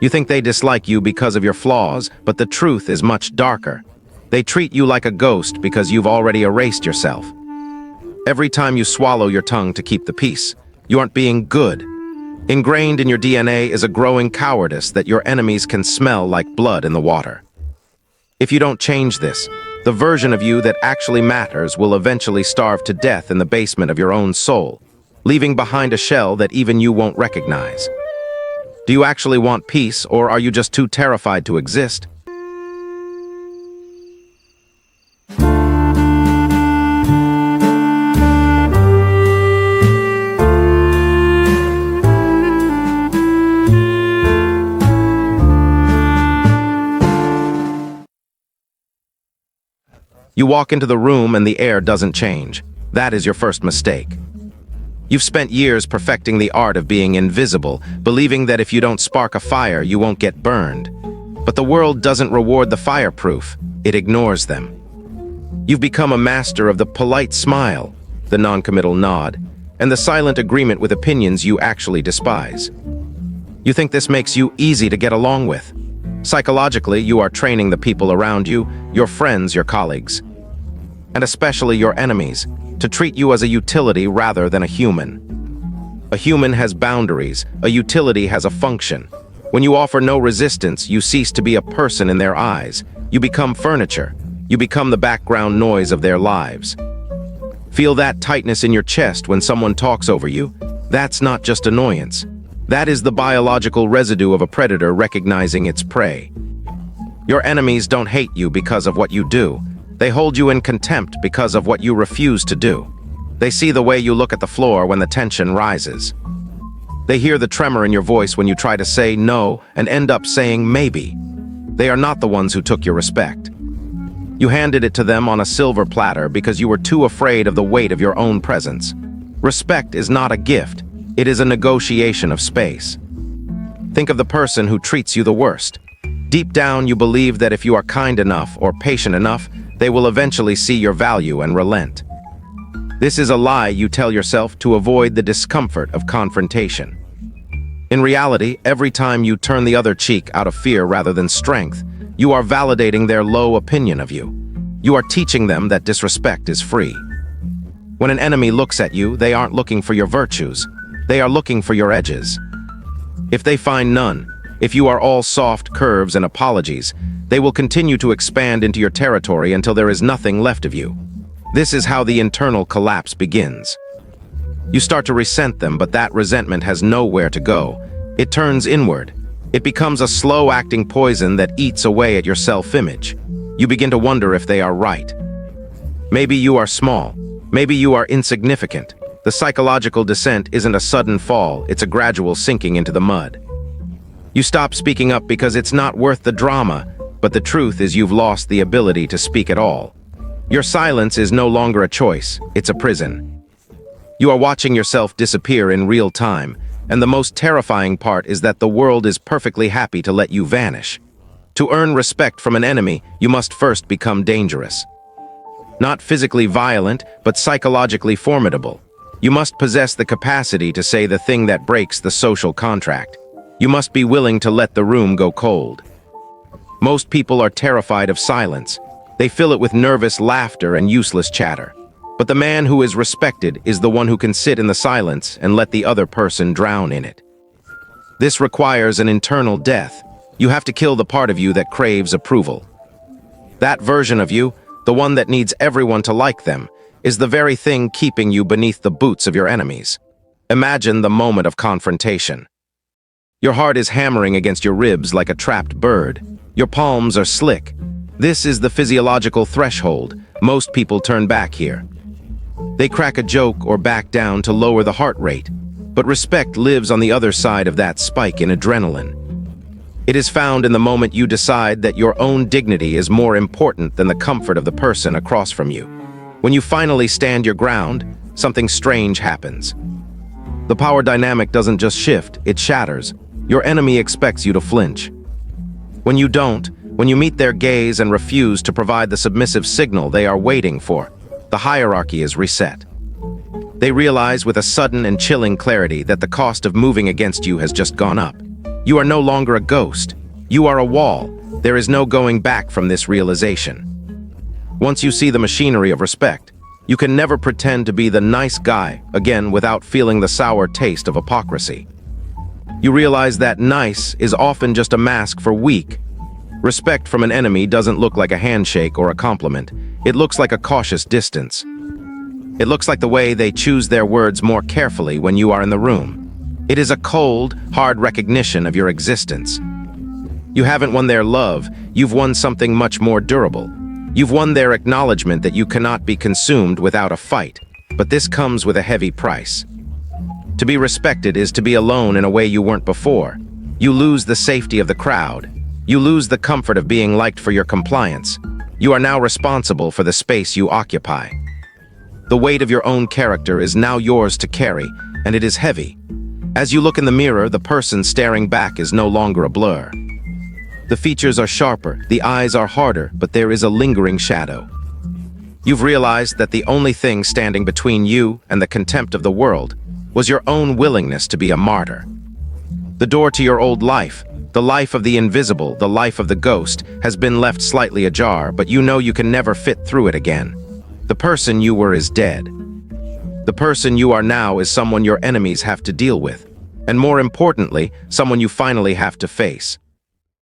You think they dislike you because of your flaws, but the truth is much darker. They treat you like a ghost because you've already erased yourself. Every time you swallow your tongue to keep the peace, you aren't being good. Ingrained in your DNA is a growing cowardice that your enemies can smell like blood in the water. If you don't change this, the version of you that actually matters will eventually starve to death in the basement of your own soul, leaving behind a shell that even you won't recognize. Do you actually want peace, or are you just too terrified to exist? You walk into the room and the air doesn't change. That is your first mistake. You've spent years perfecting the art of being invisible, believing that if you don't spark a fire, you won't get burned. But the world doesn't reward the fireproof, it ignores them. You've become a master of the polite smile, the non-committal nod, and the silent agreement with opinions you actually despise. You think this makes you easy to get along with. Psychologically, you are training the people around you, your friends, your colleagues, and especially your enemies, to treat you as a utility rather than a human. A human has boundaries, a utility has a function. When you offer no resistance, you cease to be a person in their eyes. You become furniture. You become the background noise of their lives. Feel that tightness in your chest when someone talks over you? That's not just annoyance. That is the biological residue of a predator recognizing its prey. Your enemies don't hate you because of what you do. They hold you in contempt because of what you refuse to do. They see the way you look at the floor when the tension rises. They hear the tremor in your voice when you try to say no and end up saying maybe. They are not the ones who took your respect. You handed it to them on a silver platter because you were too afraid of the weight of your own presence. Respect is not a gift. It is a negotiation of space. Think of the person who treats you the worst. Deep down, you believe that if you are kind enough or patient enough, they will eventually see your value and relent. This is a lie you tell yourself to avoid the discomfort of confrontation. In reality, every time you turn the other cheek out of fear rather than strength, you are validating their low opinion of you. You are teaching them that disrespect is free. When an enemy looks at you, they aren't looking for your virtues. They are looking for your edges. If they find none, if you are all soft curves and apologies, they will continue to expand into your territory until there is nothing left of you. This is how the internal collapse begins. You start to resent them, but that resentment has nowhere to go. It turns inward. It becomes a slow-acting poison that eats away at your self-image. You begin to wonder if they are right. Maybe you are small. Maybe you are insignificant. The psychological descent isn't a sudden fall, it's a gradual sinking into the mud. You stop speaking up because it's not worth the drama, but the truth is you've lost the ability to speak at all. Your silence is no longer a choice, it's a prison. You are watching yourself disappear in real time, and the most terrifying part is that the world is perfectly happy to let you vanish. To earn respect from an enemy, you must first become dangerous. Not physically violent, but psychologically formidable. You must possess the capacity to say the thing that breaks the social contract. You must be willing to let the room go cold. Most people are terrified of silence. They fill it with nervous laughter and useless chatter. But the man who is respected is the one who can sit in the silence and let the other person drown in it. This requires an internal death. You have to kill the part of you that craves approval. That version of you, the one that needs everyone to like them, is the very thing keeping you beneath the boots of your enemies. Imagine the moment of confrontation. Your heart is hammering against your ribs like a trapped bird. Your palms are slick. This is the physiological threshold. Most people turn back here. They crack a joke or back down to lower the heart rate, but respect lives on the other side of that spike in adrenaline. It is found in the moment you decide that your own dignity is more important than the comfort of the person across from you. When you finally stand your ground, something strange happens. The power dynamic doesn't just shift, it shatters. Your enemy expects you to flinch. When you don't, when you meet their gaze and refuse to provide the submissive signal they are waiting for, the hierarchy is reset. They realize with a sudden and chilling clarity that the cost of moving against you has just gone up. You are no longer a ghost. You are a wall. There is no going back from this realization. Once you see the machinery of respect, you can never pretend to be the nice guy again without feeling the sour taste of hypocrisy. You realize that nice is often just a mask for weak. Respect from an enemy doesn't look like a handshake or a compliment. It looks like a cautious distance. It looks like the way they choose their words more carefully when you are in the room. It is a cold, hard recognition of your existence. You haven't won their love, you've won something much more durable. You've won their acknowledgement that you cannot be consumed without a fight, but this comes with a heavy price. To be respected is to be alone in a way you weren't before. You lose the safety of the crowd. You lose the comfort of being liked for your compliance. You are now responsible for the space you occupy. The weight of your own character is now yours to carry, and it is heavy. As you look in the mirror, the person staring back is no longer a blur. The features are sharper, the eyes are harder, but there is a lingering shadow. You've realized that the only thing standing between you and the contempt of the world was your own willingness to be a martyr. The door to your old life, the life of the invisible, the life of the ghost, has been left slightly ajar, but you know you can never fit through it again. The person you were is dead. The person you are now is someone your enemies have to deal with, and more importantly, someone you finally have to face.